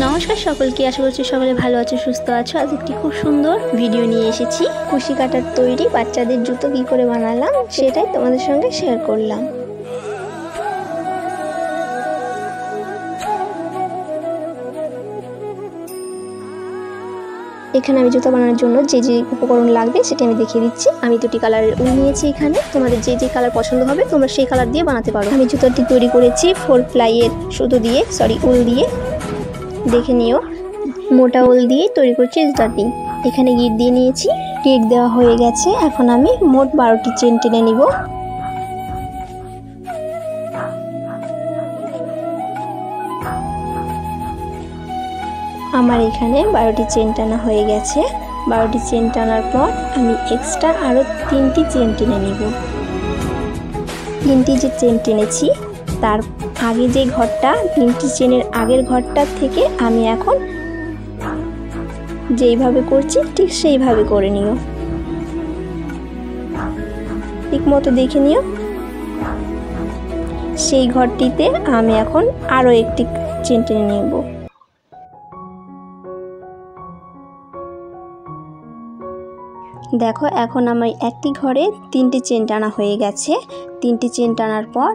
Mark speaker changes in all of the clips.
Speaker 1: নমস্কার সকলকে, আশা করছি সকলে ভালো আছো, সুস্থ আছো। আজ একটি খুব সুন্দর ভিডিও নিয়ে এসেছি। কুশি কাটার তৈরি বাচ্চাদের জুতো কি করে বানালাম সেটাই তোমাদের সঙ্গে শেয়ার করলাম। এখানে আমি জুতো বানানোর জন্য যে যে উপকরণ লাগবে সেটা আমি দেখিয়ে দিচ্ছি। আমি দুটি কালারের উল নিয়েছি। এখানে তোমাদের যে যে কালার পছন্দ হবে তোমরা সেই কালার দিয়ে বানাতে পারো। আমি জুতোটি তৈরি করেছি 4 প্লাইয়ের সুতো দিয়ে, উল দিয়ে। দেখে নিও, মোটা উল দিয়ে তৈরি করছি জুতাটি। এখানে গিট দিয়ে নিয়েছি, গিট দেওয়া হয়ে গেছে। এখন আমি মোট 12টি চেন টেনে নিব। আমার এখানে 12টি চেন টানা হয়ে গেছে। 12টি চেন টানার পর আমি এক্সট্রা আরও 3টি চেন টেনে নিব। 3টি যে চেন টেনেছি তার আগে যে ঘরটা, 3টি চেনের আগের ঘরটার থেকে আমি এখন যেইভাবে করছি ঠিক সেইভাবে করে নিও। ঠিক মতো দেখে নিও। সেই ঘরটিতে আমি এখন আরও একটি চেন টেনে নেব। দেখো, এখন আমার একটি ঘরে 3টি চেন টানা হয়ে গেছে। 3টি চেন টানার পর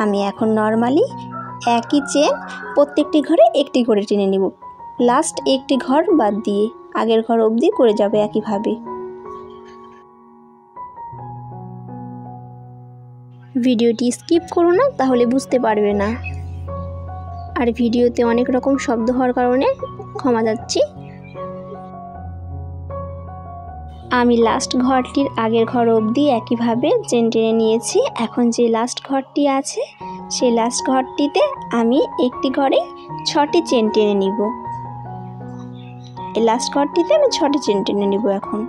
Speaker 1: আমি এখন নর্মালি একই চেন প্রত্যেকটি ঘরে একটি করে টেনে নিব। লাস্ট একটি ঘর বাদ দিয়ে আগের ঘর অবধি করে যাবে একইভাবে। ভিডিওটি স্কিপ করো না, তাহলে বুঝতে পারবে না। আর ভিডিওতে অনেক রকম শব্দ হওয়ার কারণে ক্ষমা চাচ্ছি। আমি লাস্ট ঘরটির আগের ঘর অবধি একইভাবে চেন টেনে নিয়েছি। এখন যে লাস্ট ঘরটি আছে সেই লাস্ট ঘরটিতে আমি একটি ঘরে 6টি চেন টেনে নিব। এই লাস্ট ঘরটিতে আমি 6টি চেন টেনে নিব। এখন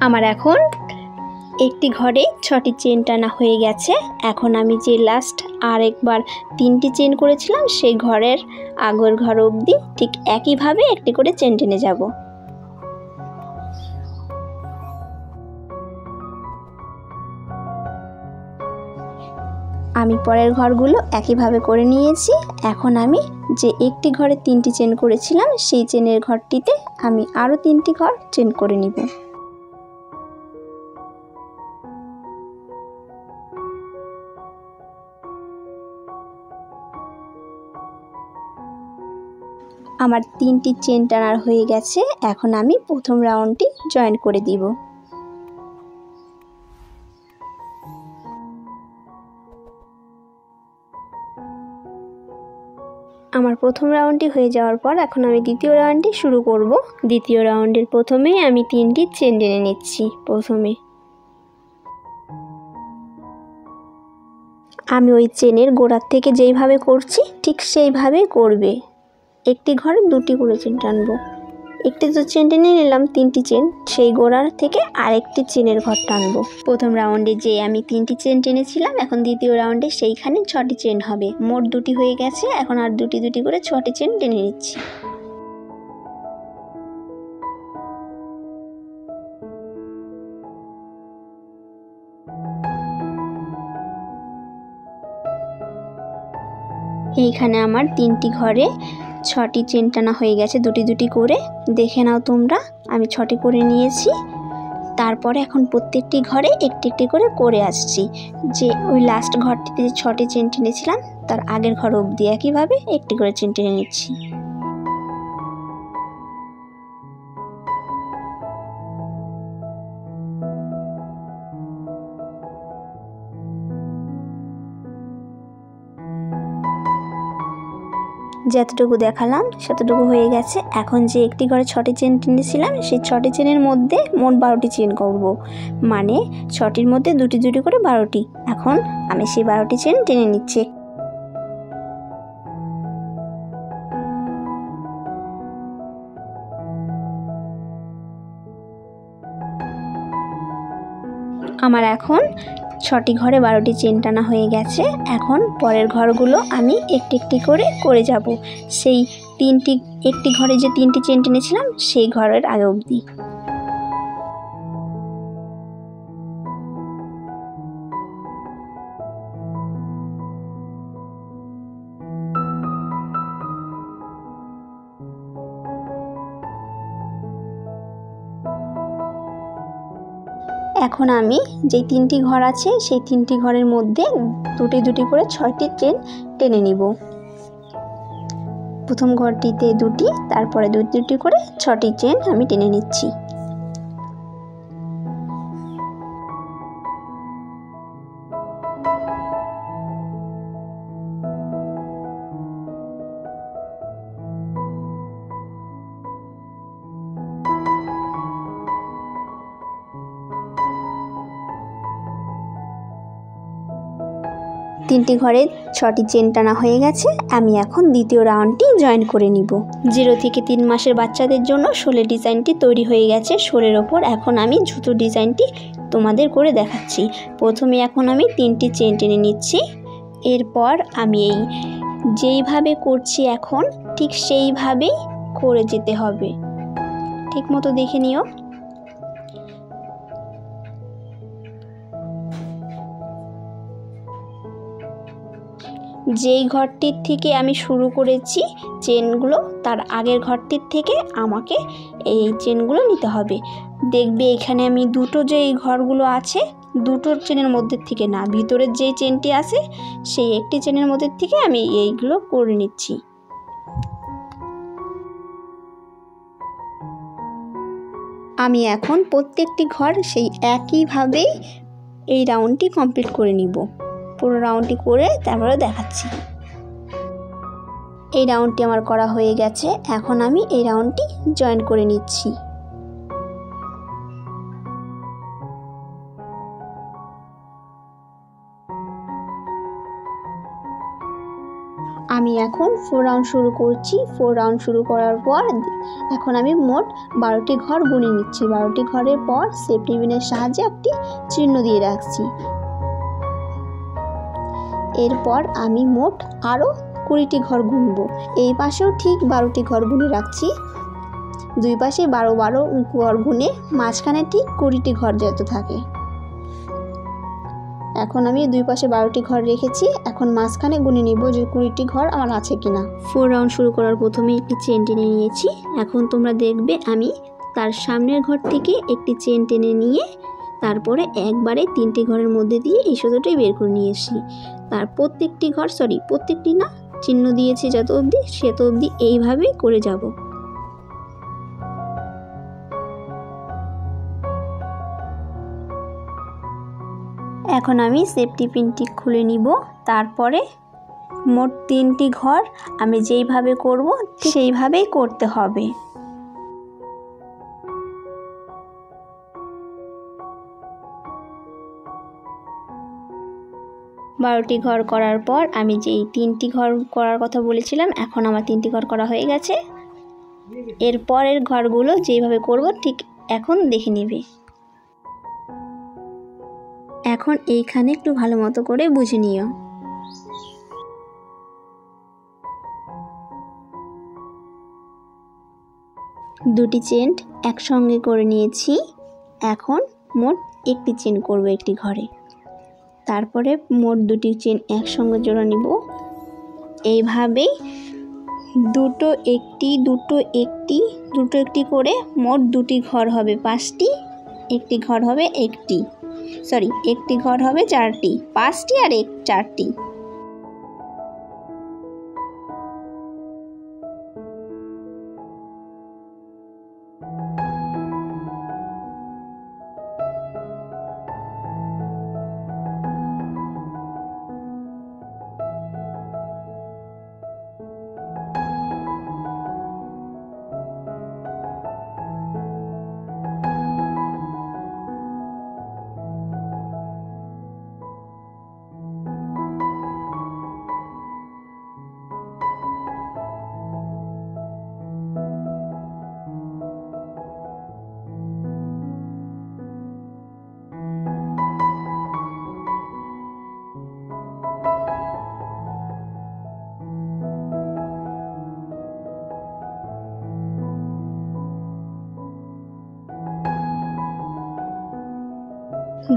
Speaker 1: আমার এখন একটি ঘরে 6টি চেন টানা হয়ে গেছে। এখন আমি যে লাস্ট আরেকবার 3টি চেন করেছিলাম সেই ঘরের আগের ঘর অবধি ঠিক একইভাবে একটি করে চেন টেনে যাব। আমি পরের ঘরগুলো একইভাবে করে নিয়েছি। এখন আমি যে একটি ঘরে 3টি চেন করেছিলাম সেই চেনের ঘরটিতে আমি আরও 3টি ঘর চেন করে নিব। আমার 3টি চেন টানার হয়ে গেছে। এখন আমি প্রথম রাউন্ডটি জয়েন করে দিব। আমার প্রথম রাউন্ডটি হয়ে যাওয়ার পর এখন আমি দ্বিতীয় রাউন্ডটি শুরু করব। দ্বিতীয় রাউন্ডের প্রথমেই আমি 3টি চেন টেনে নিচ্ছি। প্রথমে আমি ওই চেনের গোড়ার থেকে যেইভাবে করছি ঠিক সেইভাবেই করবে। একটি ঘরে 2টি করে চেন টানবো। একটি তো চেন টেনে নিলাম, 3টি চেন, সেই গোড়ার থেকে আরেকটি চেনের ঘর টানবো। প্রথম রাউন্ডে যে আমি 3টি চেন টেনেছিলাম, এখন দ্বিতীয় রাউন্ডে সেইখানে 6টি চেন হবে। মোট 2টি হয়ে গেছে। এখন আর 2টি করে 6টি চেন টেনে নিচ্ছি। এইখানে আমার 3টি ঘরে 6টি চেন টানা হয়ে গেছে, 2টি করে। দেখে নাও তোমরা, আমি 6টি করে নিয়েছি। তারপরে এখন প্রত্যেকটি ঘরে একটি করে আসছি। যে ওই লাস্ট ঘরটিতে যে 6টি চেন টেনেছিলাম তার আগের ঘর অবধি একইভাবে একটি করে চেন টেনে নিচ্ছি। যতটুকু দেখালাম সেতটুকু হয়ে গেছে। এখন যে একটি ঘরে 6টি চেন টেনেছিলাম সেই 6টি চেনের মধ্যে মোট 12টি চেন করব। মানে 6টির মধ্যে 2টি করে 12টি। এখন আমি সেই 12টি চেন টেনে নিচ্ছি। আমার এখন 6টি ঘরে 12টি চেন টানা হয়ে গেছে। এখন পরের ঘরগুলো আমি একটি একটি করে যাব সেই একটি ঘরে যে 3টি চেন টেনেছিলাম সেই ঘরের আগে অবধি। এখন আমি যে 3টি ঘর আছে সেই 3টি ঘরের মধ্যে দুটি দুটি করে 6টি চেন টেনে নিব। প্রথম ঘরটিতে 2টি, তারপরে দুটি দুটি করে 6টি চেন আমি টেনে নিচ্ছি। তিনটি ঘরে 6টি চেন টানা হয়ে গেছে। আমি এখন দ্বিতীয় রাউন্ডটি জয়েন করে নিব। 0 থেকে 3 মাসের বাচ্চাদের জন্য শোলের ডিজাইনটি তৈরি হয়ে গেছে। শোলের ওপর এখন আমি জুতো ডিজাইনটি তোমাদের করে দেখাচ্ছি। প্রথমে এখন আমি 3টি চেন টেনে নিচ্ছি। এরপর আমি যেইভাবে করছি এখন ঠিক সেইভাবেই করে যেতে হবে। ঠিক মতো দেখে নিও। যেই ঘরটির থেকে আমি শুরু করেছি চেনগুলো তার আগের ঘরটির থেকে আমাকে এই চেনগুলো নিতে হবে। দেখবে এখানে আমি দুটো যে ঘরগুলো আছে দুটোর চেনের মধ্যে থেকে না, ভিতরের যে চেনটি আছে সেই একটি চেনের মধ্যে থেকে আমি এইগুলো করে নিচ্ছি। আমি এখন প্রত্যেকটি ঘর সেই একইভাবেই এই রাউন্ডটি কমপ্লিট করে নিব। পুরো রাউন্ডটি করে তারপরে দেখাচ্ছি। এই রাউন্ডটি আমার করা হয়ে গেছে। এখন আমি এই রাউন্ডটি জয়েন করে নিচ্ছি। আমি এখন 4 রাউন্ড শুরু করছি। 4 রাউন্ড শুরু করার পর এখন আমি মোট 12টি ঘর গুনে নিচ্ছি। 12টি ঘরের পর সেফটি পিনের সাহায্যে একটি চিহ্ন দিয়ে রাখছি। এরপর আমি মোট আরও 20টি ঘর গুনব। এই পাশেও ঠিক 12টি ঘর গুনে রাখছি। দুই পাশে 12 ঘর গুনে মাঝখানে ঠিক 20টি ঘর যত থাকে। এখন আমি দুই পাশে 12টি ঘর রেখেছি। এখন মাঝখানে গুনে নিব যে 20টি ঘর আমার আছে কিনা। 4 রাউন্ড শুরু করার প্রথমে একটি চেন টেনে নিয়েছি। এখন তোমরা দেখবে আমি তার সামনের ঘর থেকে একটি চেন টেনে নিয়ে তারপরে একবারে 3টি ঘরের মধ্যে দিয়ে এই সুতোটাই বের করে নিয়ে এসেছি। তার প্রত্যেকটি ঘর প্রত্যেকটি না, চিহ্ন দিয়েছি যত অবধি সেত অবধি এইভাবেই করে যাব। এখন আমি সেফটি পিনটি খুলে নিব। তারপরে মোট 3টি ঘর আমি যেইভাবে করব সেইভাবেই করতে হবে। বারোটি ঘর করার পর আমি যেই 3টি ঘর করার কথা বলেছিলাম এখন আমার 3টি ঘর করা হয়ে গেছে। এরপরের ঘরগুলো যেইভাবে করব ঠিক এখন দেখে নিবে। এখন এইখানে একটু ভালো মতো করে বুঝে নিও। দুটি চেন একসঙ্গে করে নিয়েছি। এখন মোট একটি চেন করব একটি ঘরে। তারপরে মোট 2টি চেন একসঙ্গে জোড়া নিব। এইভাবেই দুটো একটি করে মোট 2টি ঘর হবে 5টি, একটি ঘর হবে একটি ঘর হবে 4টি, 5টি আর 4টি।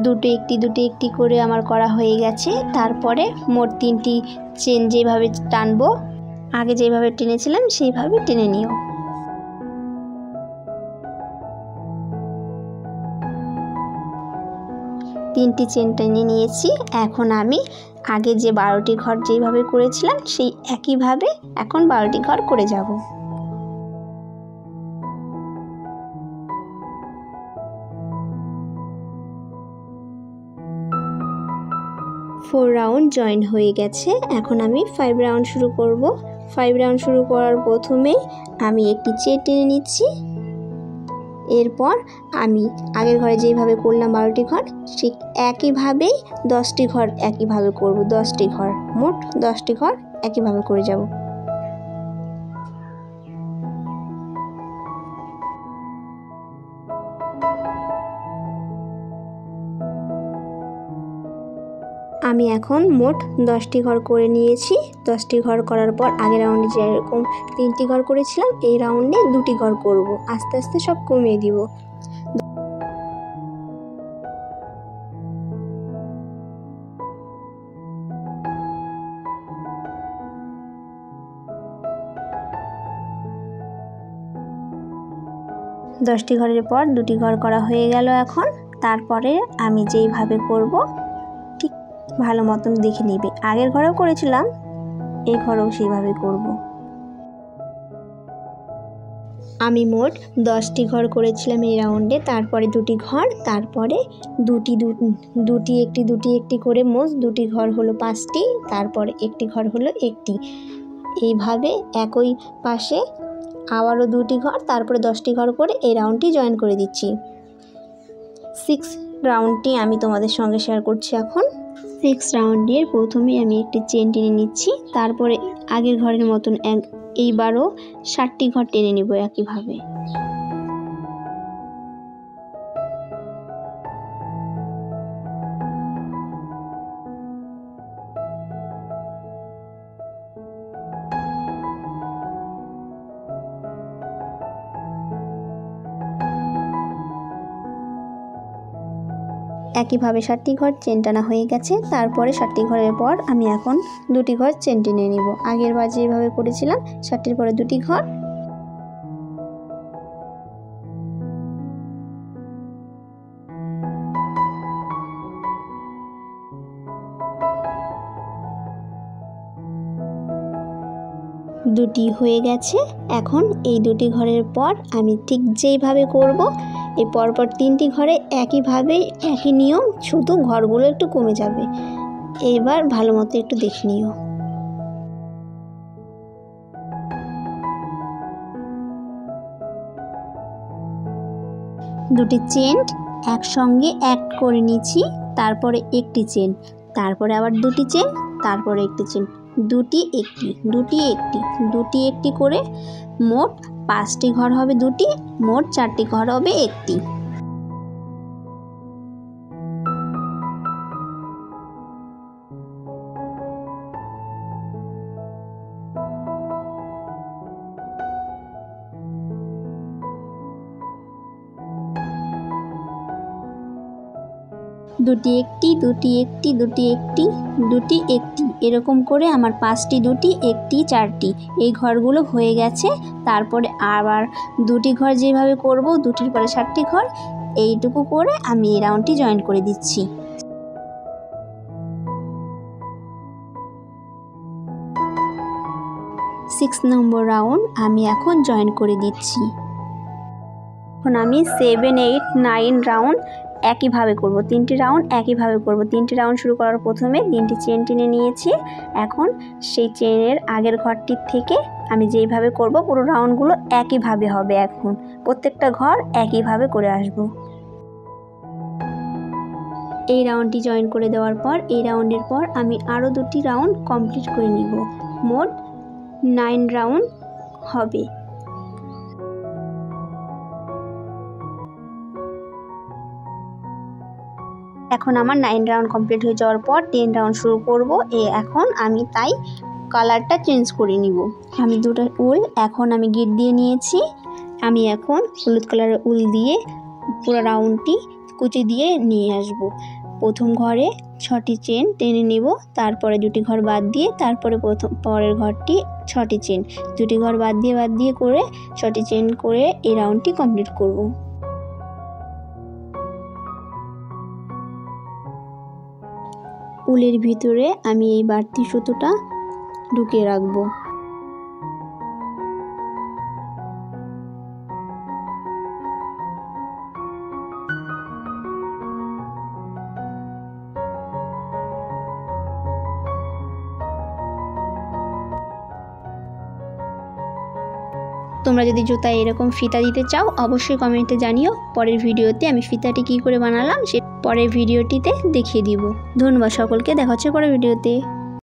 Speaker 1: দুটো একটি করে আমার করা হয়ে গেছে। তারপরে মোট 3টি চেন যেভাবে টানবো, আগে যেভাবে টেনেছিলাম সেইভাবে টেনে নিও। তিনটি চেন টেনে নিয়েছি। এখন আমি আগে যে 12টি ঘর যেভাবে করেছিলাম সেই একইভাবে এখন 12টি ঘর করে যাব। 4 রাউন্ড জয়েন হয়ে গেছে। এখন আমি 5 রাউন্ড শুরু করব। 5 রাউন্ড শুরু করার প্রথমেই আমি একটি চেন টেনে নিচ্ছি। এরপর আমি আগের ঘরে যেভাবে করলাম 12টি ঘর, ঠিক একইভাবেই 10টি ঘর একইভাবে করব। 10টি ঘর, মোট 10টি ঘর একইভাবে করে যাব। আমি এখন মোট 10টি ঘর করে নিয়েছি। 10টি ঘর করার পর আগের রাউন্ডে যেরকম 3টি ঘর করেছিলাম এই রাউন্ডে 2টি ঘর করব। আস্তে আস্তে সব কমিয়ে দিব। দশটি ঘরের পর 2টি ঘর করা হয়ে গেল। এখন তারপরে আমি যেইভাবে করব ঠিক ভালো মতন দেখে নিবে। আগের ঘরেও করেছিলাম, এই ঘরেও সেইভাবে করব। আমি মোট 10টি ঘর করেছিলাম এই রাউন্ডে। তারপরে 2টি ঘর, তারপরে দুটি একটি করে মোট 2টি ঘর হলো 5টি, তারপরে একটি ঘর হলো 1টি। এইভাবে একই পাশে আবারও 2টি ঘর, তারপরে 10টি ঘর করে এই রাউন্ডটি জয়েন করে দিচ্ছি। 6 রাউন্ডটি আমি তোমাদের সঙ্গে শেয়ার করছি। এখন 6 রাউন্ডের প্রথমে আমি একটি চেন টেনে নিচ্ছি। তারপরে আগের ঘরের মতন এইবারও 7টি ঘর টেনে নিব একইভাবে। একইভাবে 7টি ঘর চেন টানা হয়ে গেছে। তারপরে 7টি ঘরের পর আমি এখন 2টি ঘর চেন টেনে নিব। আগের বার যেভাবে করেছিলাম 7টির পরে 2টি ঘর। দুটি হয়ে গেছে। এখন এই 2টি ঘরের পর আমি ঠিক যেইভাবে করব এই পরপর 3টি ঘরে একইভাবে একই নিয়ম, শুধু ঘরগুলো একটু কমে যাবে। এবার ভালো মতো একটু দেখে নিও। দুটি চেন একসঙ্গে অ্যাড করে নিচ্ছি। তারপরে একটি চেন, তারপরে আবার 2টি চেন, তারপরে একটি চেন, 2টি একটি করে মোট 5টি ঘর হবে 2টি, মোট 4টি ঘর হবে 1টি। দুটি একটি এরকম করে আমার 5টি 2টি 1টি 4টি এই ঘরগুলো হয়ে গেছে। তারপরে আবার 2টি ঘর যেভাবে করব, 2টির পরে 7টি ঘর, এইটুকু করে আমি এই রাউন্ডটি জয়েন করে দিচ্ছি। সিক্স নম্বর রাউন্ড আমি এখন জয়েন করে দিচ্ছি। এখন আমি 7, 8, 9 রাউন্ড একইভাবে করব। 3টি রাউন্ড একইভাবে করব। 3টি রাউন্ড শুরু করার প্রথমে 3টি চেন টেনে নিয়েছি। এখন সেই চেনের আগের ঘরটির থেকে আমি যেইভাবে করব পুরো রাউন্ডগুলো একইভাবে হবে। এখন প্রত্যেকটা ঘর একইভাবে করে আসব। এই রাউন্ডটি জয়েন করে দেওয়ার পর এই রাউন্ডের পর আমি আরও 2টি রাউন্ড কমপ্লিট করে নিব। মোট 9 রাউন্ড হবে। এখন আমার 9 রাউন্ড কমপ্লিট হয়ে যাওয়ার পর 10 রাউন্ড শুরু করব। এখন আমি তাই কালারটা চেঞ্জ করে নিব। আমি 2টা উল এখন আমি গিট দিয়ে নিয়েছি। আমি এখন হলুদ কালারের উল দিয়ে পুরো রাউন্ডটি কুচি দিয়ে নিয়ে আসব। প্রথম ঘরে 6টি চেন টেনে নেব, তারপরে 2টি ঘর বাদ দিয়ে তারপরে পরের ঘরটি 6টি চেন, 2টি ঘর বাদ দিয়ে করে 6টি চেন করে এই রাউন্ডটি কমপ্লিট করব। উলের ভিতরে আমি এই বাড়তি সুতোটা ঢুকিয়ে রাখবো। তোমরা যদি জুতায় এরকম ফিতা দিতে চাও অবশ্যই কমেন্টে জানিও। পরের ভিডিওতে আমি ফিতাটি কী করে বানালাম সে পরের ভিডিওটিতে দেখিয়ে দিব। ধন্যবাদ সকলকে, দেখা হচ্ছে পরের ভিডিওতে।